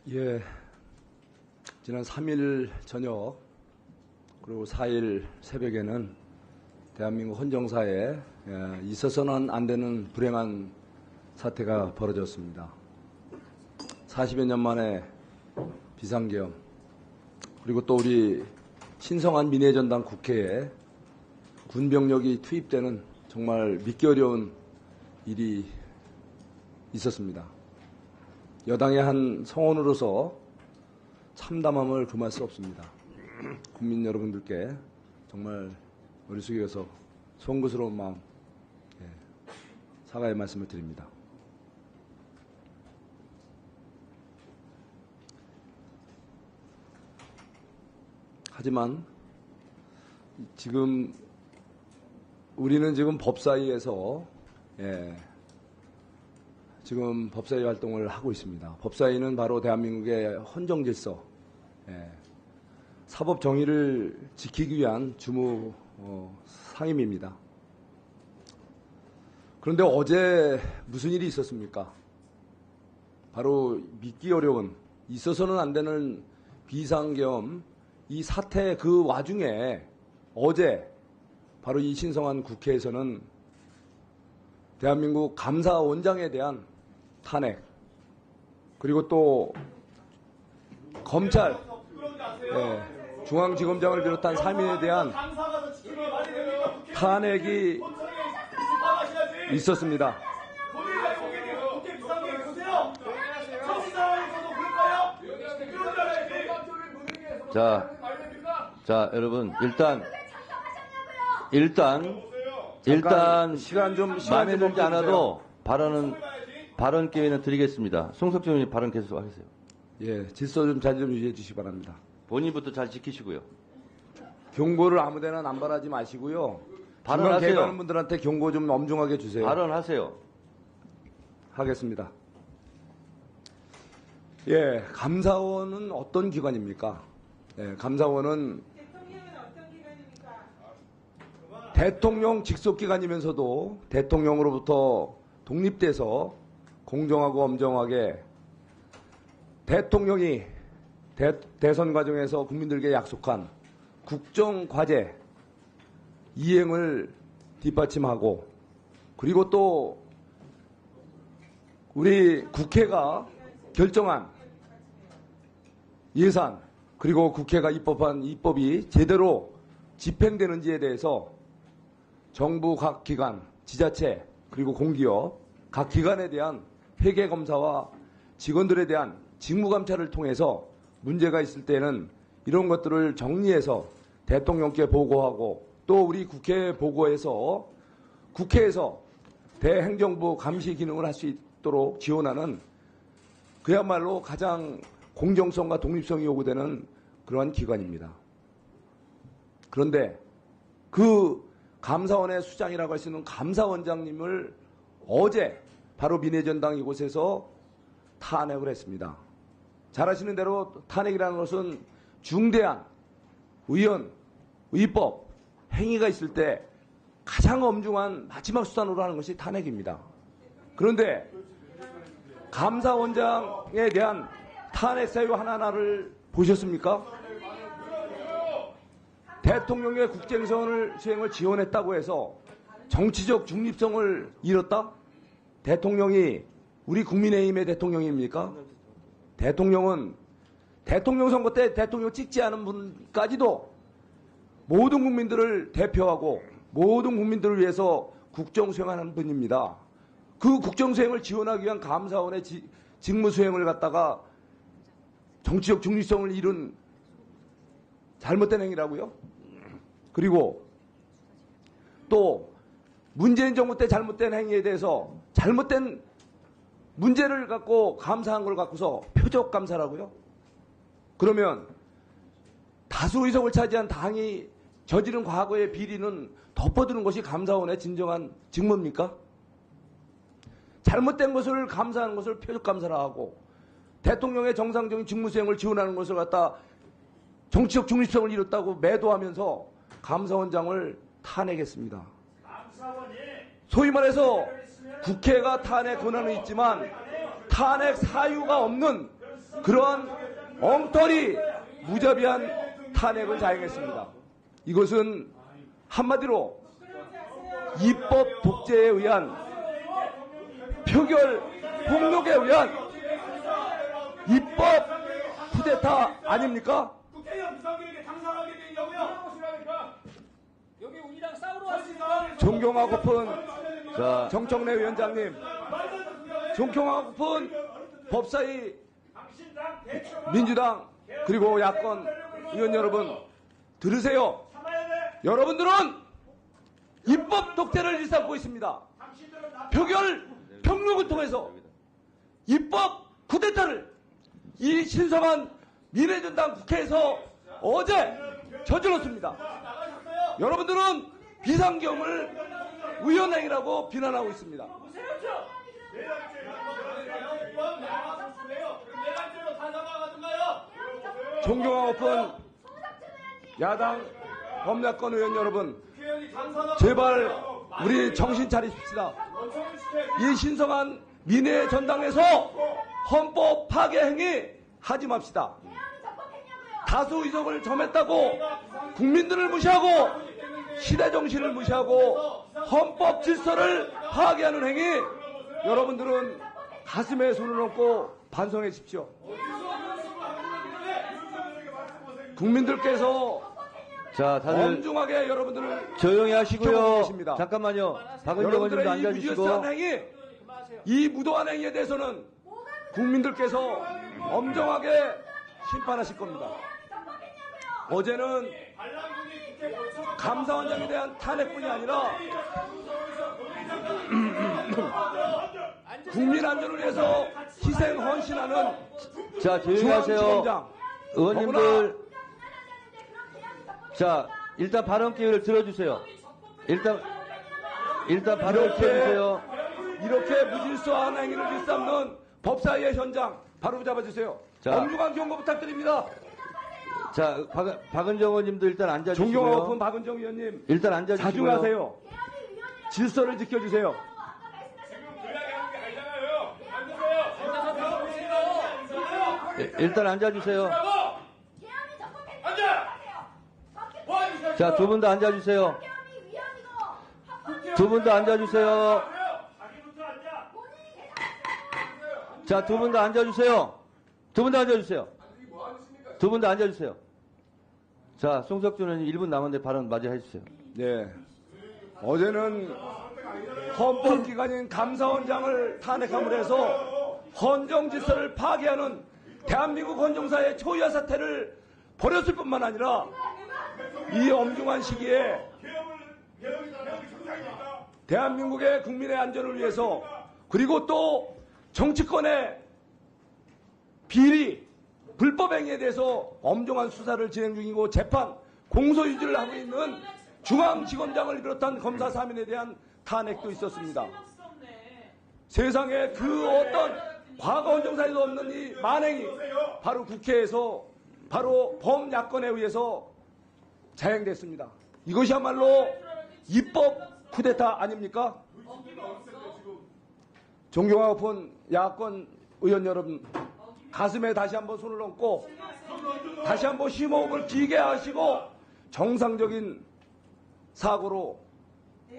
예, 지난 3일 저녁 그리고 4일 새벽에는 대한민국 헌정사에 있어서는 안 되는 불행한 사태가 벌어졌습니다. 40여 년 만에 비상계엄, 그리고 또 우리 신성한 민해전당 국회에 군병력이 투입되는 정말 믿기 어려운 일이 있었습니다. 여당의 한 성원으로서 참담함을 금할 수 없습니다. 국민 여러분들께 정말 머리 숙여서 송구스러운 마음 사과의 말씀을 드립니다. 하지만 지금 우리는 지금 법사위에서 지금 법사위 활동을 하고 있습니다. 법사위는 바로 대한민국의 헌정질서, 사법 정의를 지키기 위한 주무 상임입니다. 그런데 어제 무슨 일이 있었습니까? 바로 믿기 어려운, 있어서는 안 되는 비상계엄 이 사태 그 와중에 어제 바로 이 신성한 국회에서는 대한민국 감사원장에 대한 탄핵, 그리고 또 검찰, 중앙지검장을 비롯한 3인에 대한 탄핵이 있었습니다. 자, 여러분, 일단 마음에 들지 않아도 발언 기회는 드리겠습니다. 송석준 의원님 발언 계속 하세요. 예, 질서 좀 잘 좀 유지해 주시기 바랍니다. 본인부터 잘 지키시고요. 경고를 아무데나 남발하지 마시고요. 발언하세요. 개입하는 분들한테 경고 좀 엄중하게 주세요. 발언하세요. 하겠습니다. 예, 감사원은 어떤 기관입니까? 감사원은 대통령 직속기관이면서도 대통령으로부터 독립돼서 공정하고 엄정하게 대통령이 대선 과정에서 국민들에게 약속한 국정과제 이행을 뒷받침하고, 그리고 또 우리 국회가 결정한 예산, 그리고 국회가 입법한 입법이 제대로 집행되는지에 대해서 정부 각 기관, 지자체, 그리고 공기업 각 기관에 대한 회계검사와 직원들에 대한 직무감찰을 통해서 문제가 있을 때는 이런 것들을 정리해서 대통령께 보고하고, 또 우리 국회에 보고해서 국회에서 대행정부 감시 기능을 할 수 있도록 지원하는, 그야말로 가장 공정성과 독립성이 요구되는 그러한 기관입니다. 그런데 그 감사원의 수장이라고 할 수 있는 감사원장님을 어제 바로 민해전당 이곳에서 탄핵을 했습니다. 잘 아시는 대로 탄핵이라는 것은 중대한 의원, 의법, 행위가 있을 때 가장 엄중한 마지막 수단으로 하는 것이 탄핵입니다. 그런데 감사원장에 대한 탄핵 사유 하나하나를 보셨습니까? 대통령의 국정수행을 지원했다고 해서 정치적 중립성을 잃었다? 대통령이 우리 국민의힘의 대통령입니까? 대통령은 대통령 선거 때 대통령 찍지 않은 분까지도 모든 국민들을 대표하고 모든 국민들을 위해서 국정수행하는 분입니다. 그 국정수행을 지원하기 위한 감사원의 직무수행을 갖다가 정치적 중립성을 잃은 잘못된 행위라고요? 그리고 또 문재인 정부 때 잘못된 행위에 대해서 잘못된 문제를 갖고 감사한 걸 갖고서 표적 감사라고요? 그러면 다수 의석을 차지한 당이 저지른 과거의 비리는 덮어두는 것이 감사원의 진정한 직무입니까? 잘못된 것을 감사하는 것을 표적 감사라 하고, 대통령의 정상적인 직무수행을 지원하는 것을 갖다 정치적 중립성을 잃었다고 매도하면서 감사원장을 탄핵했습니다. 소위 말해서 국회가 탄핵 권한은 있지만 탄핵 사유가 없는 그러한 엉터리 무자비한 탄핵을 자행했습니다. 이것은 한마디로 입법 독재에 의한 표결 폭력에 의한 입법 쿠데타 아닙니까? 국회의원 비상계획에 당선하게 되냐고요? 여기 우리랑 싸우러 왔습니다. 존경하고픈 자, 정청래 위원장님, 존경하고픈 법사위 민주당 그리고 야권 의원 여러분 들으세요. 여러분들은 입법 독재를 일삼고 있습니다. 표결 평론을 통해서 입법 쿠데타를 이 신성한 미래전당 국회에서 어제 저질렀습니다. 여러분들은 비상경을 의원행위라고 비난하고 있습니다. 존경하고픈 야당 범야권 의원 여러분, 제발 우리 정신 차리십시다. 이 신성한 민의 전당에서 헌법 파괴 행위 하지 맙시다. 다수 의석을 점했다고 국민들을 무시하고 시대 정신을 무시하고 헌법 질서를 파괴하는 행위, 여러분들은 가슴에 손을 얹고 반성해 주십시오. 국민들께서 자, 다들 엄중하게 여러분들을 조용히 지켜보고 하시고요. 계십니다. 잠깐만요. 박은정 의원님도 여러분들의 이 앉아주시고. 무질서한 행위, 이 무도한 행위에 대해서는 국민들께서 엄정하게 심판하실 겁니다. 어제는 감사원장에 대한 탄핵뿐이 아니라 국민 안전을 위해서 희생 헌신하는 자, 조용히 하세요. 중앙지검장, 의원님들. 자, 일단 발언 기회를 들어주세요. 일단 발언을 들어주세요. 이렇게 무질서한 행위를 일삼는 법사위의 현장 바로 잡아주세요. 자. 엄중한 경고 부탁드립니다. 자, 박은정 의원님도 일단 존경하고픈 앉아주시고요. 박은정 의원님, 일단 앉아주시고요. 자중하세요. 질서를 지켜주세요. 일단 앉아주세요. 자, 두 분 다 앉아주세요. 두 분 다 앉아주세요. 자, 두 분 다 앉아주세요. 두 분 다 앉아주세요. 두 분 다 앉아주세요. 자, 송석준 의원님 1분 남았는데 발언 마저 해주세요. 네. 어제는 헌법기관인 감사원장을 탄핵함으로 해서 헌정 질서를 파괴하는 대한민국 헌정사의 초유화 사태를 벌였을 뿐만 아니라 이 엄중한 시기에 대한민국의 국민의 안전을 위해서, 그리고 또 정치권의 비리, 불법 행위에 대해서 엄중한 수사를 진행 중이고 재판, 공소유지를 하고 있는 중앙지검장을 비롯한 검사 3인에 대한 탄핵도 있었습니다. 세상에 그 어떤 과거 헌정사에도 없는 이 만행이 바로 국회에서, 바로 범야권에 의해서 자행됐습니다. 이것이야말로 입법 쿠데타 아닙니까? 존경하고픈 야권 의원 여러분, 가슴에 다시 한번 손을 얹고 다시 한번 심호흡을 길게 하시고 정상적인 사고로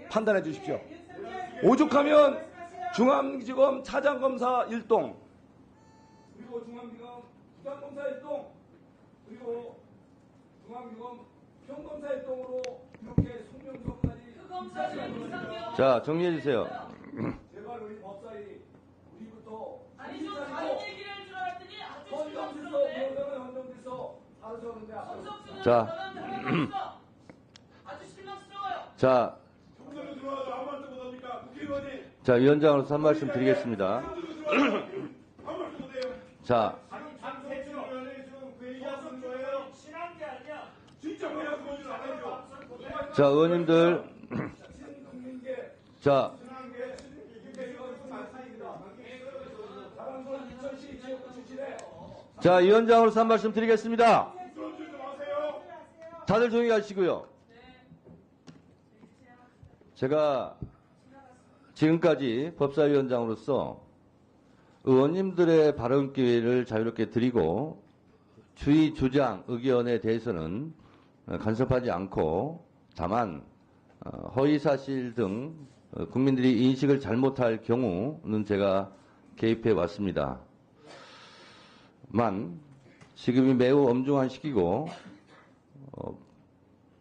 판단해 주십시오. 오죽하면 중앙지검 차장검사 1동, 그리고 중앙지검 부장검사 1동, 그리고 중앙지검 평검사 1동으로 이렇게 송명수까지. 자, 정리해주세요. 제발 우리 법사위, 우리부터 아니 좀 다른 얘기를 줄 알았더니 아주 헌정질서, 실망스럽네. 무엇이든 헌정질서 알아서 하는데 헌정질서 자. 변환을 없어. 아주 실망스러워요. 자, 자, 위원장으로서 한 말씀 드리겠습니다. 자, 자, 의원님들. 자, 자, 위원장으로서 한 말씀 드리겠습니다. 다들 조용히 하시고요. 제가 지금까지 법사위원장으로서 의원님들의 발언 기회를 자유롭게 드리고 주의 주장 의견에 대해서는 간섭하지 않고 다만 허위사실 등 국민들이 인식을 잘못할 경우는 제가 개입해 왔습니다. 만 지금이 매우 엄중한 시기고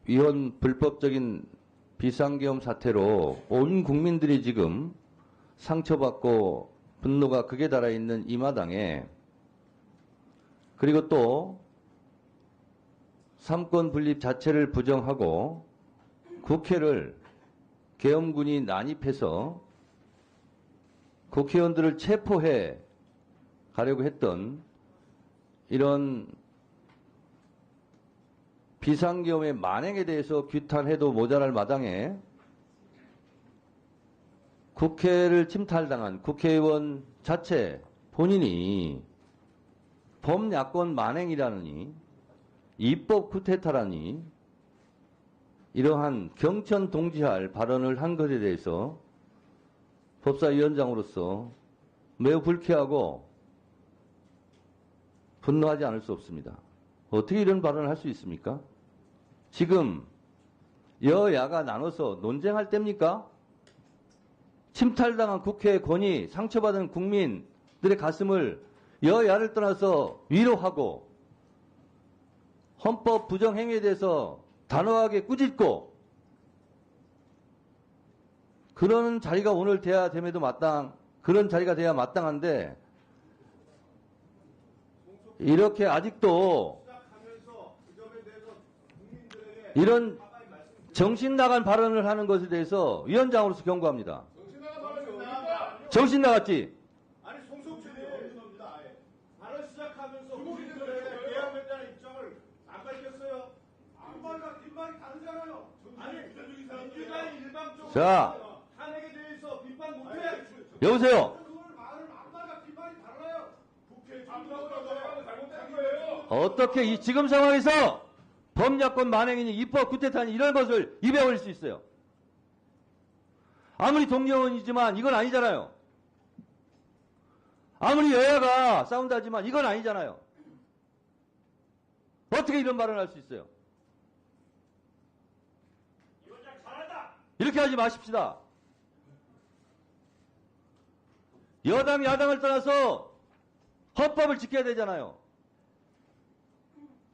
이혼 불법적인 비상계엄 사태로 온 국민들이 지금 상처받고 분노가 극에 달아 있는 이 마당에 그리고 또 삼권 분립 자체를 부정하고 국회를 계엄군이 난입해서 국회의원들을 체포해 가려고 했던 이런 비상계엄의 만행에 대해서 규탄해도 모자랄 마당에 국회를 침탈당한 국회의원 자체 본인이 범야권 만행이라느니 입법 쿠데타라니 이러한 경천 동지할 발언을 한 것에 대해서 법사위원장으로서 매우 불쾌하고 분노하지 않을 수 없습니다. 어떻게 이런 발언을 할 수 있습니까? 지금 여야가 나눠서 논쟁할 때입니까? 침탈당한 국회의 권위, 상처받은 국민들의 가슴을 여야를 떠나서 위로하고 헌법 부정행위에 대해서 단호하게 꾸짖고 그런 자리가 오늘 돼야 됨에도 그런 자리가 돼야 마땅한데 이렇게 아직도 이런 정신 나간 발언을 하는 것에 대해서 위원장으로서 경고합니다. 정신 나갔지? 아니 송석준이 발언 시작하면서 국민들의 계엄에 대한 입장을 안 밝혔어요. 앞말과 뒷말이 다르잖아요. 아니 민주당이 일방적으로 자. 탄핵에 대해서 비판 못해. 여보세요. 말은 앞말과 뒷말이 달라요. 국회 중도가 잘못된 거예요. 어떻게 지금 상황에서 범야권 만행이니 입법 쿠데타니 이런 것을 입에 올릴 수 있어요? 아무리 동료원이지만 이건 아니잖아요. 아무리 여야가 싸운다지만 이건 아니잖아요. 어떻게 이런 발언을 할 수 있어요? 이렇게 하지 마십시다. 여당, 야당을 떠나서 헌법을 지켜야 되잖아요.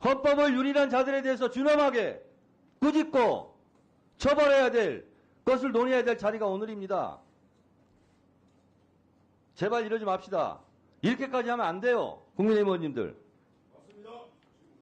헌법을 유린한 자들에 대해서 준엄하게 꾸짖고 처벌해야 될 것을 논의해야 될 자리가 오늘입니다. 제발 이러지 맙시다. 이렇게까지 하면 안 돼요. 국민의힘 의원님들.